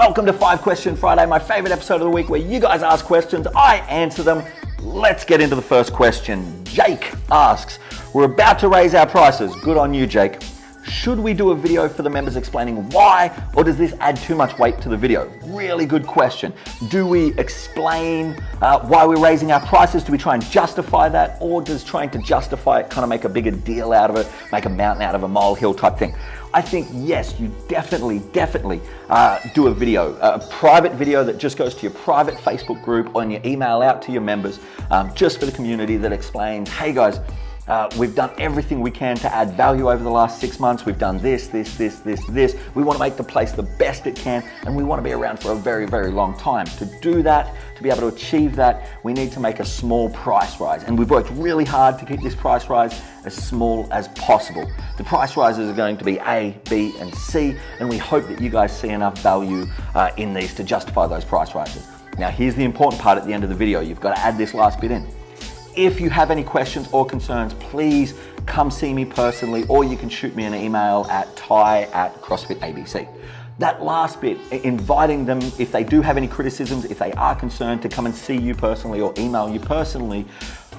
welcome to 5 Question Friday, my favorite episode of the week where you guys ask questions, I answer them. Let's get into the first question. Jake asks, we're about to raise our prices. Good on you, Jake. Should we do a video for the members explaining why, or does this add too much weight to the video? Really good question. Do we explain why we're raising our prices? Do we try and justify that, or does trying to justify it kind of make a bigger deal out of it, make a mountain out of a molehill type thing? I think yes, you definitely do a video, a private video that just goes to your private Facebook group or in your email out to your members, just for the community, that explains, hey guys, we've done everything we can to add value over the last 6 months. We've done this. We want to make the place the best it can, and we want to be around for a very, very long time. To do that, to be able to achieve that, we need to make a small price rise. And we've worked really hard to keep this price rise as small as possible. The price rises are going to be A, B, and C, and we hope that you guys see enough value in these to justify those price rises. Now, here's the important part at the end of the video. You've got to add this last bit in. If you have any questions or concerns, please come see me personally, or you can shoot me an email at ty@CrossFitABC. That last bit, inviting them, if they do have any criticisms, if they are concerned, to come and see you personally or email you personally,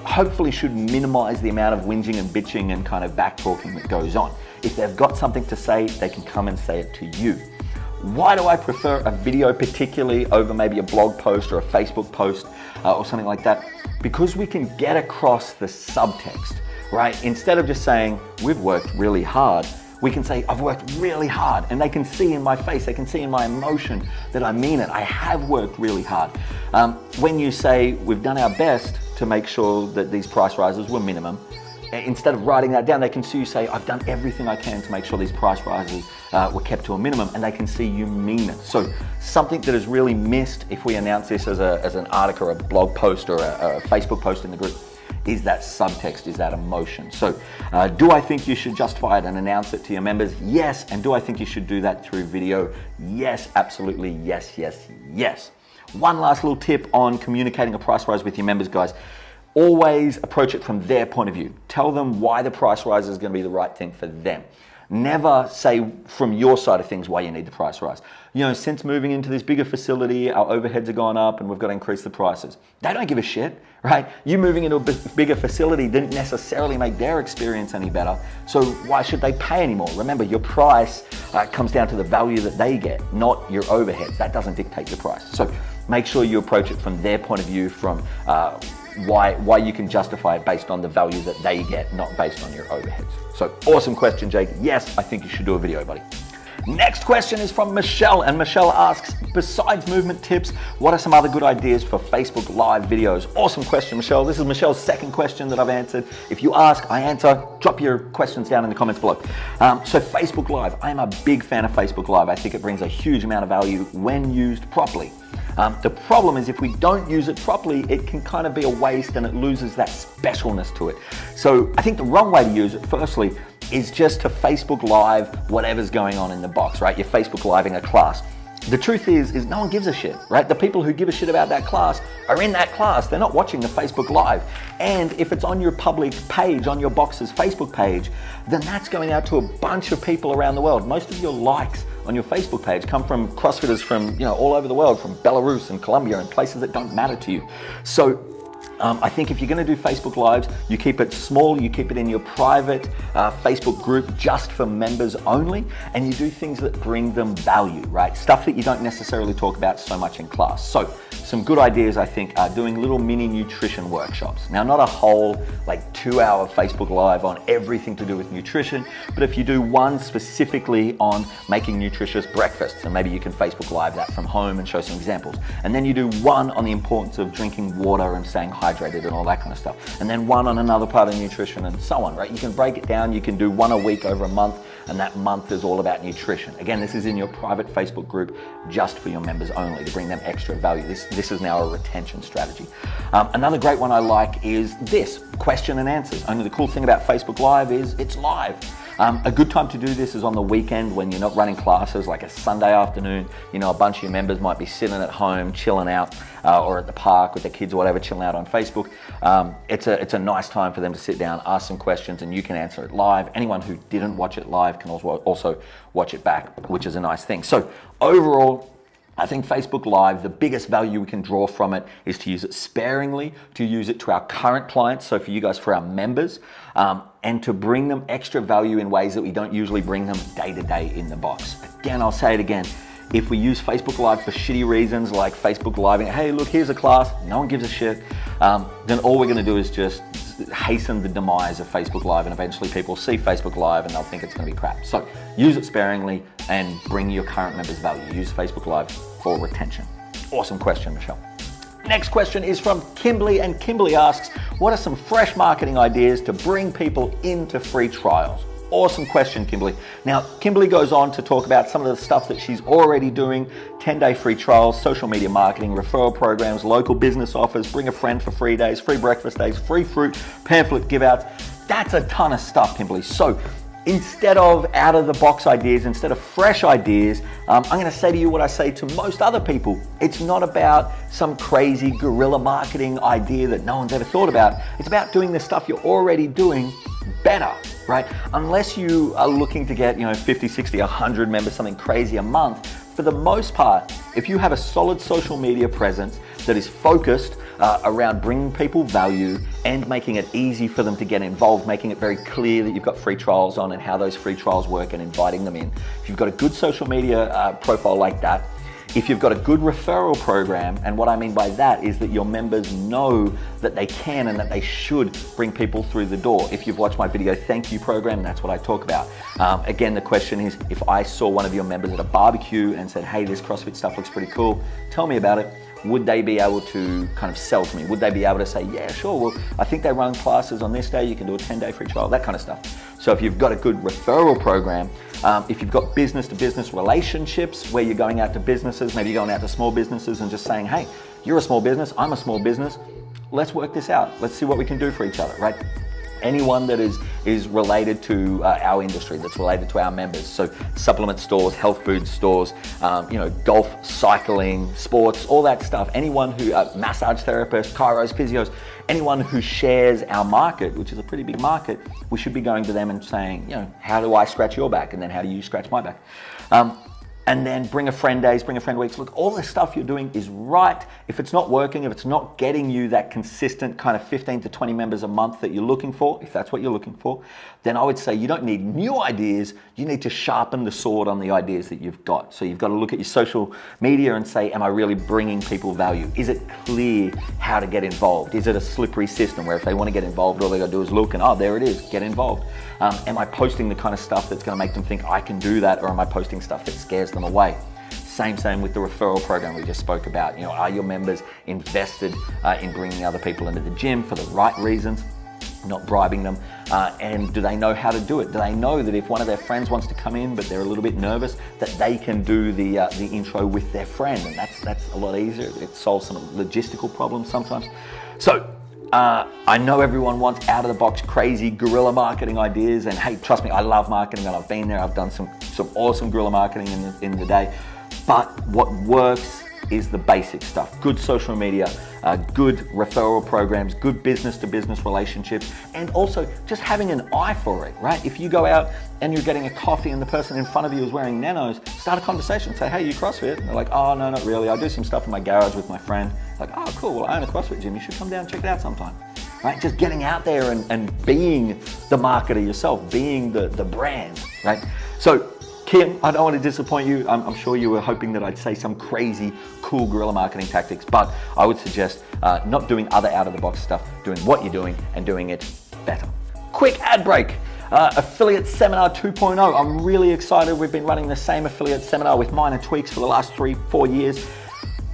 hopefully should minimize the amount of whinging and bitching and kind of back talking that goes on. If they've got something to say, they can come and say it to you. Why do I prefer a video particularly over maybe a blog post or a Facebook post or something like that? Because we can get across the subtext, right? Instead of just saying, we've worked really hard, we can say, I've worked really hard, and they can see in my face, they can see in my emotion that I mean it. I have worked really hard. When you say, we've done our best to make sure that these price rises were minimum, instead of writing that down, they can see you say, I've done everything I can to make sure these price rises were kept to a minimum, and they can see you mean it. So something that is really missed if we announce this as an article or a blog post or a Facebook post in the group is that subtext, is that emotion. So do I think you should justify it and announce it to your members? Yes. And do I think you should do that through video? Yes, absolutely. Yes. One last little tip on communicating a price rise with your members, guys. Always approach it from their point of view. Tell them why the price rise is going to be the right thing for them. Never say from your side of things why you need the price rise. You know, since moving into this bigger facility, our overheads are gone up and we've got to increase the prices. They don't give a shit, right? You moving into a bigger facility didn't necessarily make their experience any better. So why should they pay anymore? Remember, your price comes down to the value that they get, not your overheads. That doesn't dictate your price. So make sure you approach it from their point of view, from why you can justify it based on the value that they get, not based on your overheads. So awesome question, Jake. Yes, I think you should do a video, buddy. Next question is from Michelle, and Michelle asks, besides movement tips, what are some other good ideas for Facebook Live videos? Awesome question, Michelle. This is Michelle's second question that I've answered. If you ask, I answer. Drop your questions down in the comments below. So Facebook Live, I am a big fan of Facebook Live. I think it brings a huge amount of value when used properly. The problem is if we don't use it properly, it can kind of be a waste and it loses that specialness to it. So I think the wrong way to use it, firstly, is just to Facebook Live whatever's going on in the box, right? You're Facebook Living a class. The truth is no one gives a shit, right? The people who give a shit about that class are in that class. They're not watching the Facebook Live. And if it's on your public page, on your box's Facebook page, then that's going out to a bunch of people around the world. Most of your likes on your Facebook page come from CrossFitters from all over the world, from Belarus and Colombia and places that don't matter to you. So I think if you're going to do Facebook Lives, you keep it small, you keep it in your private Facebook group just for members only, and you do things that bring them value, right? Stuff that you don't necessarily talk about so much in class. So some good ideas, I think, are doing little mini nutrition workshops. Now, not a whole 2-hour Facebook Live on everything to do with nutrition, but if you do one specifically on making nutritious breakfasts, and maybe you can Facebook Live that from home and show some examples. And then you do one on the importance of drinking water and staying hydrated and all that kind of stuff. And then one on another part of nutrition and so on, right? You can break it down. You can do one a week over a month, and that month is all about nutrition. Again, this is in your private Facebook group just for your members only to bring them extra value. This is now a retention strategy. Another great one I like is this, question and answers. Only the cool thing about Facebook Live is it's live. A good time to do this is on the weekend when you're not running classes, like a Sunday afternoon. A bunch of your members might be sitting at home, chilling out, or at the park with their kids or whatever, chilling out on Facebook. It's a nice time for them to sit down, ask some questions, and you can answer it live. Anyone who didn't watch it live can also watch it back, which is a nice thing. So overall, I think Facebook Live, the biggest value we can draw from it is to use it sparingly, to use it to our current clients, so for you guys, for our members, and to bring them extra value in ways that we don't usually bring them day to day in the box. Again, I'll say it again. If we use Facebook Live for shitty reasons like Facebook Live, hey, look, here's a class, no one gives a shit, then all we're gonna do is just hasten the demise of Facebook Live, and eventually people see Facebook Live and they'll think it's gonna be crap. So use it sparingly and bring your current members value. Use Facebook Live for retention. Awesome question, Michelle. Next question is from Kimberly, and Kimberly asks, what are some fresh marketing ideas to bring people into free trials? Awesome question, Kimberly. Now, Kimberly goes on to talk about some of the stuff that she's already doing: 10-day free trials, social media marketing, referral programs, local business offers, bring a friend for free days, free breakfast days, free fruit, pamphlet give outs. That's a ton of stuff, Kimberly. So instead of out of the box ideas, instead of fresh ideas, I'm gonna say to you what I say to most other people. It's not about some crazy guerrilla marketing idea that no one's ever thought about. It's about doing the stuff you're already doing better, right? Unless you are looking to get, 50, 60, 100 members, something crazy a month, for the most part, if you have a solid social media presence that is focused around bringing people value and making it easy for them to get involved, making it very clear that you've got free trials on and how those free trials work and inviting them in. If you've got a good social media profile like that, if you've got a good referral program, and what I mean by that is that your members know that they can and that they should bring people through the door. If you've watched my video thank you program, that's what I talk about. Again, the question is, if I saw one of your members at a barbecue and said, hey, this CrossFit stuff looks pretty cool, tell me about it, would they be able to kind of sell to me? Would they be able to say, yeah, sure, well, I think they run classes on this day, you can do a 10-day free trial, that kind of stuff. So if you've got a good referral program, if you've got business-to-business relationships where you're going out to businesses, maybe you're going out to small businesses and just saying, hey, you're a small business, I'm a small business, let's work this out. Let's see what we can do for each other, right? Anyone that is related to our industry, that's related to our members. So supplement stores, health food stores, golf, cycling, sports, all that stuff. Anyone who, massage therapists, chiros, physios, anyone who shares our market, which is a pretty big market, we should be going to them and saying, how do I scratch your back? And then how do you scratch my back? And then bring a friend days, bring a friend weeks. Look, all the stuff you're doing is right. If it's not working, if it's not getting you that consistent kind of 15 to 20 members a month that you're looking for, if that's what you're looking for, then I would say you don't need new ideas. You need to sharpen the sword on the ideas that you've got. So you've got to look at your social media and say, am I really bringing people value? Is it clear how to get involved? Is it a slippery system where if they want to get involved, all they got to do is look and, oh, there it is, get involved. Am I posting the kind of stuff that's going to make them think I can do that, or am I posting stuff that scares them away? Same with the referral program we just spoke about. Are your members invested in bringing other people into the gym for the right reasons, not bribing them? And do they know how to do it? Do they know that if one of their friends wants to come in but they're a little bit nervous, that they can do the intro with their friend? And that's a lot easier. It solves some logistical problems sometimes. So I know everyone wants out-of-the-box, crazy guerrilla marketing ideas, and hey, trust me, I love marketing, and I've been there. I've done some awesome guerrilla marketing in the day. But what works is the basic stuff. Good social media, good referral programs, good business-to-business relationships, and also just having an eye for it, right? If you go out and you're getting a coffee and the person in front of you is wearing Nanos, start a conversation. Say, hey, you CrossFit? And they're like, oh, no, not really. I do some stuff in my garage with my friend. Like, oh, cool. Well, I own a CrossFit gym. You should come down and check it out sometime, right? Just getting out there and being the marketer yourself, being the brand, right? So, Kim, I don't want to disappoint you. I'm sure you were hoping that I'd say some crazy, cool guerrilla marketing tactics, but I would suggest not doing other out-of-the-box stuff, doing what you're doing and doing it better. Quick ad break. Affiliate Seminar 2.0. I'm really excited. We've been running the same affiliate seminar with minor tweaks for the last 3-4 years.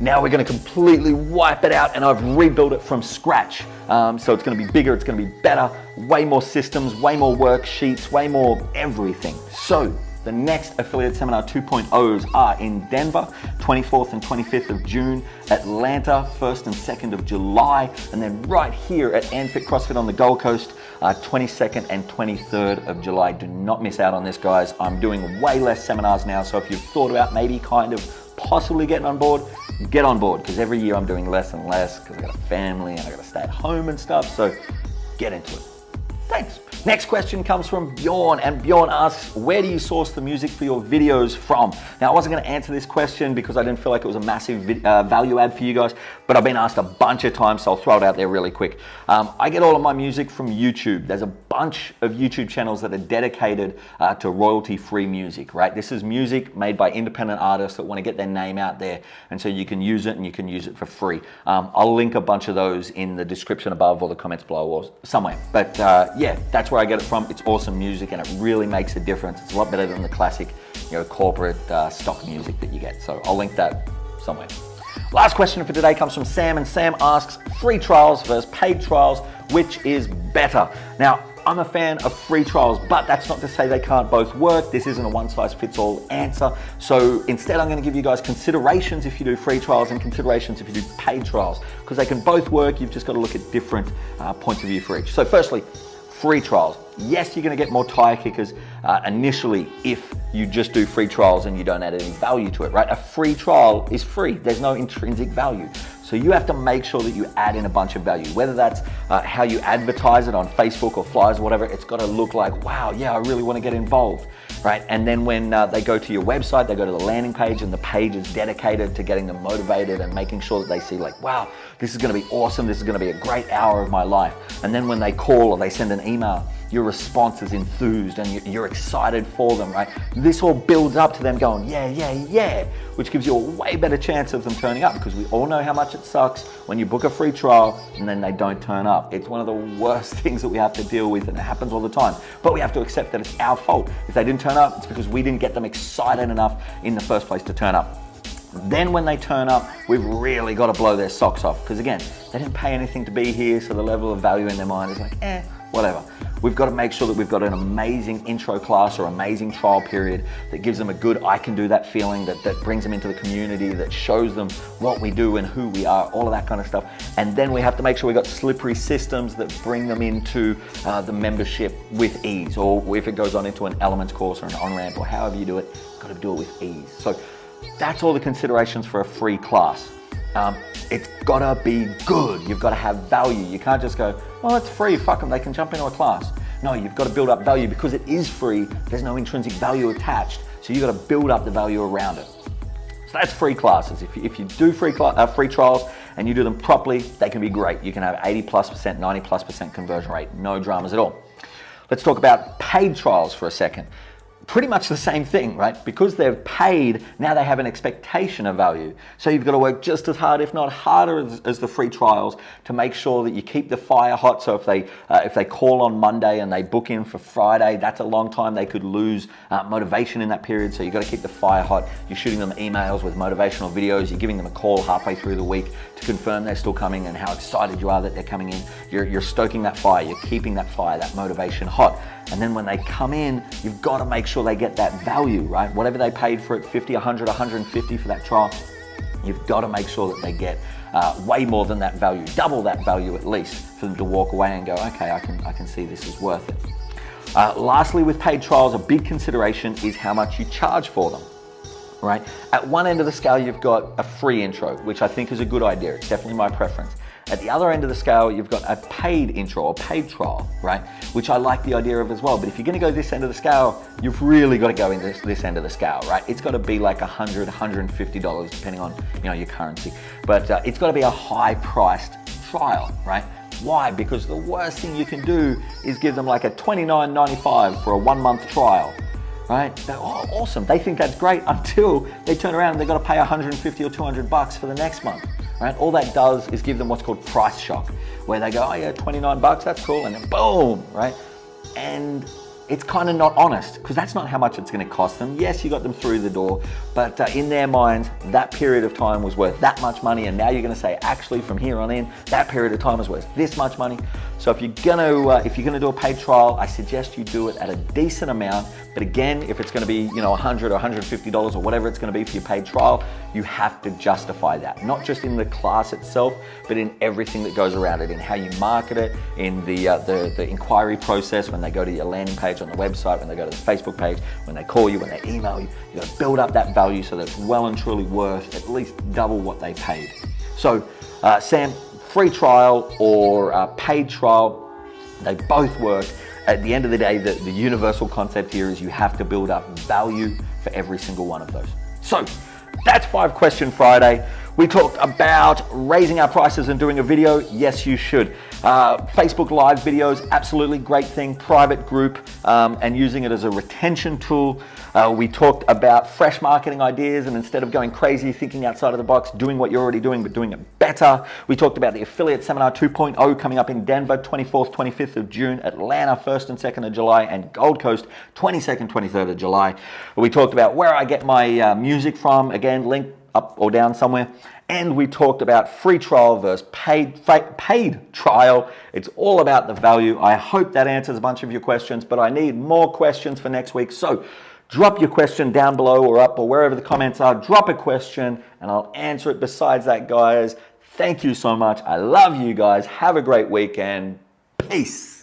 Now we're going to completely wipe it out, and I've rebuilt it from scratch. So it's going to be bigger, it's going to be better, way more systems, way more worksheets, way more everything. So the next Affiliate Seminar 2.0s are in Denver, 24th and 25th of June, Atlanta, 1st and 2nd of July, and then right here at ANFIT CrossFit on the Gold Coast, 22nd and 23rd of July. Do not miss out on this, guys. I'm doing way less seminars now, so if you've thought about maybe kind of possibly getting on board, get on board, because every year I'm doing less and less because I got a family and I got to stay at home and stuff, so get into it. Thanks. Next question comes from Bjorn, and Bjorn asks, where do you source the music for your videos from? Now, I wasn't going to answer this question because I didn't feel like it was a massive value add for you guys, but I've been asked a bunch of times, so I'll throw it out there really quick. I get all of my music from YouTube. There's a bunch of YouTube channels that are dedicated to royalty-free music, right? This is music made by independent artists that want to get their name out there, and so you can use it and you can use it for free. I'll link a bunch of those in the description above or the comments below or somewhere. But yeah, that's where I get it from. It's awesome music and it really makes a difference. It's a lot better than the classic, corporate stock music that you get. So I'll link that somewhere. Last question for today comes from Sam, and Sam asks, free trials versus paid trials, which is better? Now, I'm a fan of free trials, but that's not to say they can't both work. This isn't a one-size-fits-all answer. So instead, I'm going to give you guys considerations if you do free trials and considerations if you do paid trials, because they can both work. You've just got to look at different points of view for each. So firstly, free trials. Yes, you're going to get more tire kickers initially if you just do free trials and you don't add any value to it, right? A free trial is free. There's no intrinsic value. So you have to make sure that you add in a bunch of value, whether that's how you advertise it on Facebook or flyers or whatever. It's got to look like, wow, yeah, I really want to get involved, right? And then when they go to your website, they go to the landing page, and the page is dedicated to getting them motivated and making sure that they see like, wow, this is going to be awesome. This is going to be a great hour of my life. And then when they call or they send an email, your response is enthused and you're excited for them, right? This all builds up to them going, yeah, yeah, yeah, which gives you a way better chance of them turning up, because we all know how much it sucks when you book a free trial and then they don't turn up. It's one of the worst things that we have to deal with, and it happens all the time. But we have to accept that it's our fault. If they didn't turn up, it's because we didn't get them excited enough in the first place to turn up. Then when they turn up, we've really got to blow their socks off, because again, they didn't pay anything to be here, so the level of value in their mind is like, whatever. We've got to make sure that we've got an amazing intro class or amazing trial period that gives them a good I can do that feeling, that brings them into the community, that shows them what we do and who we are, all of that kind of stuff. And then we have to make sure we got slippery systems that bring them into the membership with ease, or if it goes on into an Elements course or an on-ramp or however you do it, got to do it with ease. So that's all the considerations for a free class. It's gotta be good. You've got to have value. You can't just go, well, it's free, fuck them, they can jump into a class. No, you've got to build up value. Because it is free, there's no intrinsic value attached. So you've got to build up the value around it. So that's free classes. If you do free trials and you do them properly, they can be great. You can have 80+%, 90+% conversion rate, no dramas at all. Let's talk about paid trials for a second. Pretty much the same thing, right? Because they've paid, now they have an expectation of value. So you've got to work just as hard, if not harder, as the free trials to make sure that you keep the fire hot. So if they call on Monday and they book in for Friday, that's a long time. They could lose motivation in that period. So you've got to keep the fire hot. You're shooting them emails with motivational videos. You're giving them a call halfway through the week to confirm they're still coming and how excited you are that they're coming in. You're stoking that fire. You're keeping that fire, that motivation hot. And then when they come in, you've got to make sure they get that value, right? Whatever they paid for it, 50, 100, 150 for that trial, you've got to make sure that they get way more than that value, double that value at least, for them to walk away and go, okay, I can see this is worth it. Lastly, with paid trials, a big consideration is how much you charge for them, right? At one end of the scale, you've got a free intro, which I think is a good idea. It's definitely my preference. At the other end of the scale, you've got a paid intro or paid trial, right? Which I like the idea of as well. But if you're going to go this end of the scale, you've really got to go in this end of the scale, right? It's got to be like $100, $150, depending on your currency. But it's got to be a high-priced trial, right? Why? Because the worst thing you can do is give them like a $29.95 for a 1-month trial. Right? Oh, awesome. They think that's great until they turn around and they've got to pay $150 or $200 for the next month. Right? All that does is give them what's called price shock, where they go, oh yeah, $29, that's cool, and then boom, right? And it's kind of not honest, because that's not how much it's going to cost them. Yes, you got them through the door, but in their minds, that period of time was worth that much money, and now you're going to say, actually, from here on in, that period of time is worth this much money. So if you're gonna do a paid trial, I suggest you do it at a decent amount. But again, if it's going to be $100 or $150 or whatever it's going to be for your paid trial, you have to justify that, not just in the class itself, but in everything that goes around it, in how you market it, in the inquiry process, when they go to your landing page on the website, when they go to the Facebook page, when they call you, when they email you. You've got to build up that value so that it's well and truly worth at least double what they paid. So Sam, free trial or paid trial, they both work. at the end of the day, the universal concept here is you have to build up value for every single one of those. So that's 5 Question Friday. We talked about raising our prices and doing a video. Yes, you should. Facebook Live videos, absolutely great thing. Private group and using it as a retention tool. We talked about fresh marketing ideas and instead of going crazy, thinking outside of the box, doing what you're already doing, but doing it better. We talked about the Affiliate Seminar 2.0 coming up in Denver, 24th, 25th of June, Atlanta, 1st and 2nd of July, and Gold Coast, 22nd, 23rd of July. We talked about where I get my music from, again, link up or down somewhere. And we talked about free trial versus paid trial. It's all about the value. I hope that answers a bunch of your questions, but I need more questions for next week. So drop your question down below or up or wherever the comments are. Drop a question and I'll answer it. Besides that, guys, thank you so much. I love you guys. Have a great weekend. Peace.